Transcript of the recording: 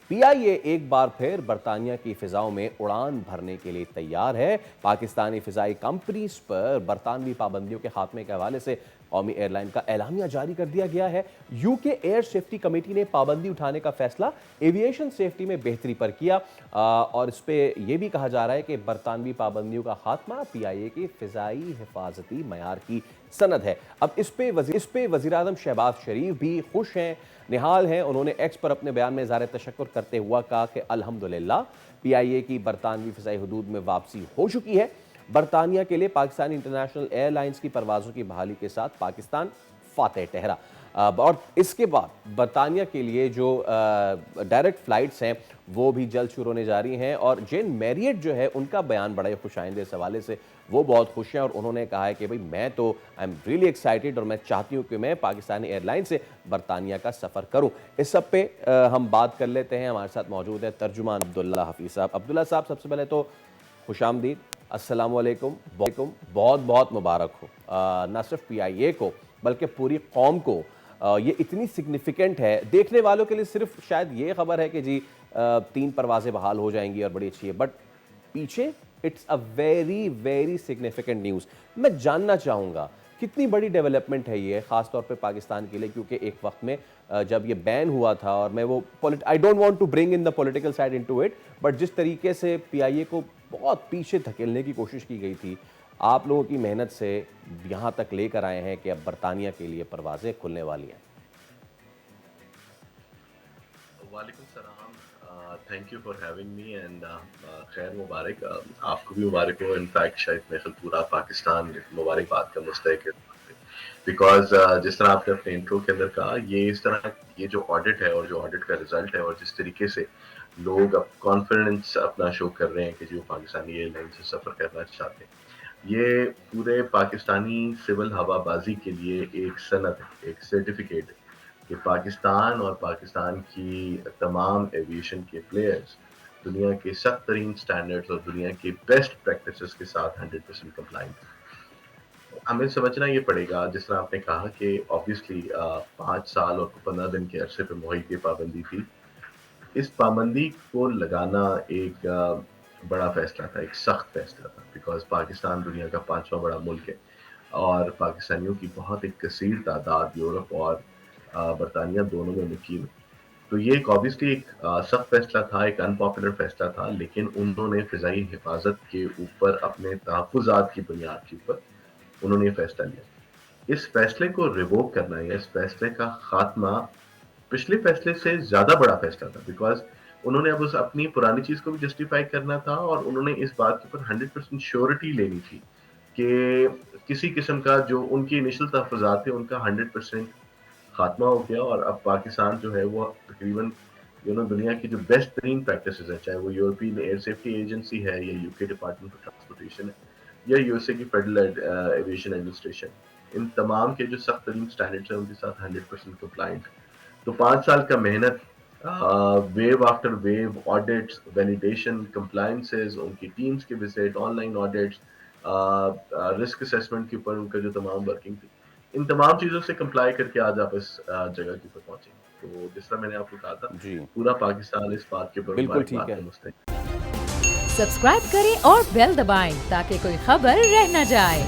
پی آئی اے ایک بار پھر برطانیہ کی فضاؤں میں اڑان بھرنے کے لیے تیار ہے۔ پاکستانی فضائی کمپنیز پر برطانوی پابندیوں کے خاتمے کے حوالے سے قومی ایئر لائن کا اعلامیہ جاری کر دیا گیا ہے۔ یو کے ایئر سیفٹی کمیٹی نے پابندی اٹھانے کا فیصلہ ایویشن سیفٹی میں بہتری پر کیا، اور اس پہ یہ بھی کہا جا رہا ہے کہ برطانوی پابندیوں کا خاتمہ پی آئی اے کی فضائی حفاظتی معیار کی سند ہے۔ اب اس پہ وزیر اعظم شہباز شریف بھی خوش ہیں، نہال ہیں۔ انہوں نے ایکس پر اپنے بیان میں اظہار تشکر کرتے ہوا کہا کہ الحمدللہ پی آئی اے کی برطانوی فضائی حدود میں واپسی ہو چکی ہے۔ برطانیہ کے لیے پاکستانی انٹرنیشنل ایئر لائنز کی پروازوں کی بحالی کے ساتھ پاکستان فاتح ٹھہرا، اور اس کے بعد برطانیہ کے لیے جو ڈائریکٹ فلائٹس ہیں وہ بھی جلد شروع ہونے جاری ہیں، اور جین میریٹ جو ہے ان کا بیان بڑا ہی خوش آئندہ اس حوالے سے، وہ بہت خوش ہیں اور انہوں نے کہا ہے کہ میں تو آئی ایم ریئلی ایکسائٹیڈ، اور میں چاہتی ہوں کہ میں پاکستانی ایئر لائن سے برطانیہ کا سفر کروں۔ اس سب پہ ہم بات کر لیتے ہیں۔ ہمارے ساتھ موجود ہے ترجمان عبداللہ حفیظ صاحب۔ عبداللہ صاحب، سب سے پہلے تو خوش آمدید، السلام علیکم، بہت بہت مبارک ہو نہ صرف پی آئی اے کو بلکہ پوری قوم کو۔ یہ اتنی سگنیفیکنٹ ہے، دیکھنے والوں کے لیے صرف شاید یہ خبر ہے کہ جی 3 پروازیں بحال ہو جائیں گی اور بڑی اچھی ہے، بٹ پیچھے it's a very very significant news. میں جاننا چاہوں گا کتنی بڑی ڈیولپمنٹ ہے یہ، خاص طور پہ پاکستان کے لیے، کیونکہ ایک وقت میں جب یہ بین ہوا تھا، اور میں وہ I don't want to bring in the political side into it, but جس طریقے سے پی آئی اے کو بہت پیچھے دھکیلنے کی کوشش کی گئی تھی، آپ لوگوں کی محنت سے یہاں تک لے کر آئے ہیں کہ اب برطانیہ کے لیے پروازیں کھلنے والی ہیں۔ وعلیکم السلام، thank you for having me and خیر مبارک، آپ کو بھی مبارک ہو۔ انفیکٹ شاید میرے خیال پورا پاکستان مبارکباد کا مستحق ہے، بیکاز جس طرح آپ نے اپنے انٹرو کے اندر کہا، یہ جو آڈٹ ہے اور جو آڈٹ کا رزلٹ ہے، اور جس طریقے سے لوگ اب کانفیڈنس اپنا شو کر رہے ہیں کہ جو پاکستانی ایئر لائن سے سفر کرنا چاہتے ہیں، یہ پورے پاکستانی سول ہوا بازی کے لیے ایک سند ہے، ایک سرٹیفکیٹ ہے کہ پاکستان اور پاکستان کی تمام ایویشن کے پلیئرز دنیا کے سخت ترین سٹینڈرڈز اور دنیا کے بیسٹ پریکٹسز کے ساتھ 100% کمپلائنٹ ہیں۔ ہمیں سمجھنا یہ پڑے گا، جس طرح آپ نے کہا کہ آبویسلی 5 سال اور 15 دن کے عرصے پہ محیط یہ پابندی تھی۔ اس پابندی کو لگانا ایک بڑا فیصلہ تھا، ایک سخت فیصلہ تھا، بیکاز پاکستان دنیا کا 5واں بڑا ملک ہے، اور پاکستانیوں کی بہت ایک کثیر تعداد یورپ اور برطانیہ دونوں میں مقیم ہے۔ تو یہ ایک آبویسلی ایک سخت فیصلہ تھا، ایک ان پاپولر فیصلہ تھا، لیکن انہوں نے فضائی حفاظت کے اوپر اپنے تحفظات کی بنیاد کے اوپر انہوں نے یہ فیصلہ لیا۔ اس فیصلے کو ریووک کرنا یا اس فیصلے کا خاتمہ پچھلے فیصلے سے زیادہ بڑا فیصلہ تھا، بیکاز انہوں نے اب اس اپنی پرانی چیز کو بھی جسٹیفائی کرنا تھا، اور انہوں نے اس بات کے اوپر 100% شیورٹی لینی تھی کہ کسی قسم کا جو ان کی انیشل تحفظات تھے ان کا 100% خاتمہ ہو گیا، اور اب پاکستان جو ہے وہ تقریباً دنیا کی جو بیسٹ ترین پریکٹسز ہیں، چاہے وہ یورپین ایئر سیفٹی ایجنسی ہے، یا یو کے ڈپارٹمنٹ آف ٹرانسپورٹیشن ہے، یا یو ایس اے کی فیڈرل ایویشن ایڈمنسٹریشن، ان تمام کے جو سخت ترین سٹینڈرڈز ہیں ان کے ساتھ 100% کمپلائنٹ۔ تو 5 سال کا محنت، view after view, audits, validation, compliances, ان کی ٹیمز کے visit, online audits, risk assessment کے اوپر ان کا جو تمام ورکنگ تھی، ان تمام چیزوں سے کمپلائی کر کے آج آپ اس جگہ کے اوپر پہنچیں گے۔ تو جس طرح میں نے آپ کو کہا تھا، جی پورا پاکستان اس بات کے اوپر بالکل ٹھیک مبارکباد ہے۔ کا مستحق۔ سبسکرائب کریں اور بیل دبائیں تاکہ کوئی خبر رہ نہ جائے۔